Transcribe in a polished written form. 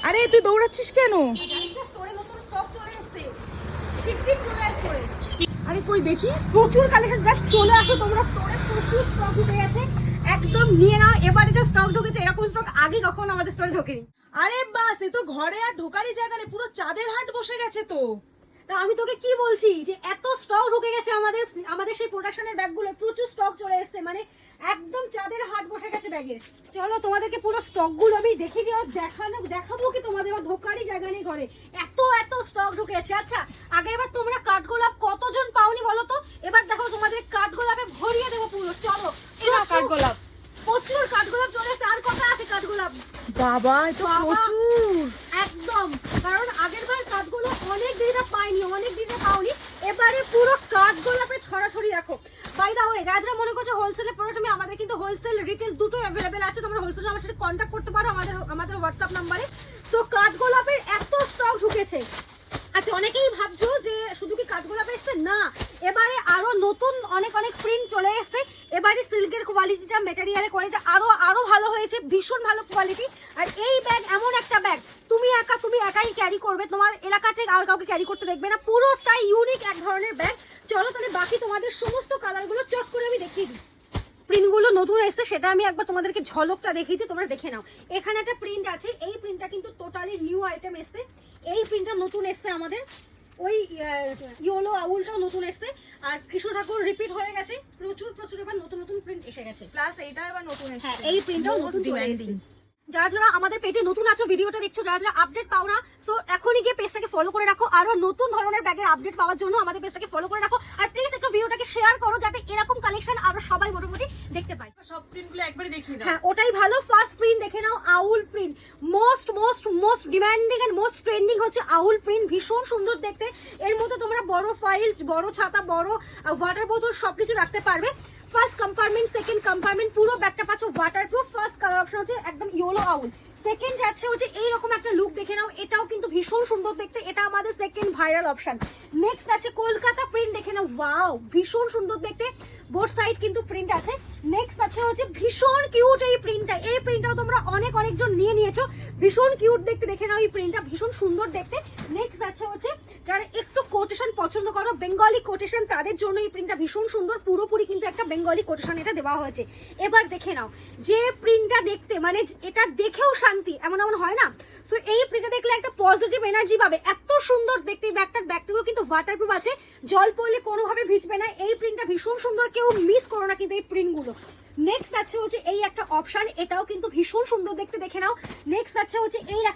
আরে তুই দৌড়াচ্ছিস কেন? আরে কই দেখি, প্রচুর কালেকশন, জাস্ট চলে আসো তোমরা স্টোরে, প্রচুর স্টক ঢুকে গেছে, একদম নিয়ে নাও। এবারে যে স্টক ঢুকেছে এরকম স্টক আগে কখনো আমাদের স্টোরে ঢোকেনি। আরে বাস, এ তো ঘরে আর ঢোকারই জায়গা নেই, পুরো চাঁদের হাট বসে গেছে তো। তা আমি তোকে কি বলছি যে এত স্টক ঢুকে গেছে আমাদের সেই প্রোডাকশনের ব্যাগগুলো, প্রচুর স্টক চলে এসেছে, মানে একদম চাঁদের হাট বসে গেছে ব্যাগের। চলো তোমাদেরকে পুরো স্টক গুলো আমি দেখিয়ে দিও, দেখাবো কি তোমাদের ঢোকারই জায়গা নেই ঘরে, এত এত স্টক ঢুকেছে। আচ্ছা আগে এবার তোমরা কাঠগোলাপ কতজন পাওনি বলো তো, এবার দেখো তোমাদের কাঠগোলাপে ভরিয়ে দেবো পুরো। চলো এবার কাঠগোলাপ, প্রচুর কাঠগোলাপ চলে এসেছে। আর কথা আছে কাঠগোলাপ, বাবা তো প্রচুর, একদম। কারণ আগের বার কাঠগোলাপ অনেক দিনে পাওনি, এবারে পুরো কাঠগোলাপে ছড়াছড়ি রাখো। বাই দা ওয়ে, যারা মনে করছো হোলসেলে প্রোডাক্ট, আমাদের কিন্তু হোলসেল রিটেল দুটো অ্যাভেলেবেল আছে, তোমরা হোলসেলে আমার সাথে কন্ট্যাক্ট করতে পারো আমাদের হোয়াটসঅ্যাপ নাম্বারে। তো কাঠগোলাপের এত স্টক ঢুকেছে। আচ্ছা অনেকেই ভাবছো যে শুধু কি কাঠগোলাপ এসছে, না, এবারে আরো নতুন অনেক প্রিন্ট চলে এসছে। এবারে সিল্কের কোয়ালিটিটা, মেটেরিয়ালের কোয়ালিটিটা আরো ভালো হয়েছে, ভীষণ ভালো কোয়ালিটি। আর এই ব্যাগ এমন একটা ব্যাগ তুমি একাই ক্যারি করবে, তোমার এলাকা থেকে আর কাউকে ক্যারি করতে দেখবে না, পুরোটাই ইউনিক এক ধরনের ব্যাগ। চলো তাহলে বাকি তোমাদের সমস্ত কালারগুলো চট করে আমি দেখিয়ে দিই। প্রিন্টগুলো নতুন এসেছে সেটা আমি একবার তোমাদেরকে ঝলকটা দেখিয়ে দিই, তোমরা দেখে নাও। এখানে একটা প্রিন্ট আছে, এই প্রিন্টটা কিন্তু টোটালি নিউ আইটেম এসেছে। এই প্রিন্টটা নতুন এসেছে আমাদের, ওই ইয়েলো আউলটাও নতুন এসেছে। আর কৃষ্ণ ঠাকুর রিপিট হয়ে গেছে, প্রচুর এবার নতুন প্রিন্ট এসে গেছে। প্লাস এইটা এবার নতুন এসেছে। হ্যাঁ, এই প্রিন্টটাও নতুন চলে এসেছে। যারা আমাদের পেজে নতুন আছো, ভিডিওটা দেখছো, যারা আপডেট পাও না, সো এখনই গিয়ে পেজটাকে ফলো করে রাখো। আরো নতুন ধরনের ব্যাগের আপডেট পাওয়ার জন্য আমাদের পেজটাকে ফলো করে রাখো। আর প্লিজ একটু ভিডিওটাকে শেয়ার করো, যাতে এরকম কালেকশন আরো সবাই মোটামুটি দেখতে পায়। সব প্রিন্টগুলো একবারে দেখিয়ে দাও। হ্যাঁ ওটাই ভালো। ফার্স্ট প্রিন্ট দেখে নাও, owl print. Most demanding and most trending হচ্ছে আউল প্রিন্ট, ভীষণ সুন্দর দেখতে। এর মধ্যে তোমরা বড় ফাইল, বড় ছাতা, বড় ওয়াটার বোতল সবকিছু রাখতে পারবে। ফার্স্ট কম্পার্টমেন্ট, সেকেন্ড কম্পার্টমেন্ট, পুরো ব্যাগটা পাচ্ছ ওয়াটারপ্রুফ। ফার্স্ট কালার অপশন হচ্ছে একদম ইয়েলো আউল। সেকেন্ড যাচ্ছে হচ্ছে এইরকম একটা লুক, দেখে নাও, এটাও কিন্তু ভীষণ সুন্দর দেখতে, এটা আমাদের সেকেন্ড ভাইরাল অপশন। নেক্সট আছে কলকাতা প্রিন্ট, দেখে নাও, ওয়াও ভীষণ সুন্দর দেখতে, বোথ সাইড কিন্তু প্রিন্ট আছে। নেক্সট আছে হচ্ছে ভীষণ কিউট এই প্রিন্টটা, এই প্রিন্টটাও তোমরা অনেকজন নিয়েছো, ভীষণ কিউট দেখতে, দেখে নাও এই প্রিন্টটা ভীষণ সুন্দর দেখতে। নেক্সট আছে হচ্ছে যারা একটু কোটেশন পছন্দ করো, বেঙ্গলি কোটেশন, তাদের জন্য এই প্রিন্টটা ভীষণ সুন্দর, পুরোপুরি কিন্তু একটা বেঙ্গলি কোটেশন এটা দেওয়া হয়েছে। এবার দেখে নাও, যে প্রিন্টটা দেখতে মানে এটা দেখেও শান্তি, এমন হয় না, সো এই প্রিন্টটা দেখলে একটা পজিটিভ এনার্জি পাবে, এত সুন্দর দেখতে। ব্যাগগুলো কিন্তু ওয়াটারপ্রুফ আছে, জল পড়লে কোনোভাবে ভিজবে না। এই প্রিন্টটা ভীষণ সুন্দর, কেউ মিস করো না কিন্তু এই প্রিন্টগুলো। নেক্সট আছে হচ্ছে এই একটা অপশন, এটাও কিন্তু ভীষণ সুন্দর দেখতে, দেখে নাও। নেক্সট আছে হচ্ছে এই একটা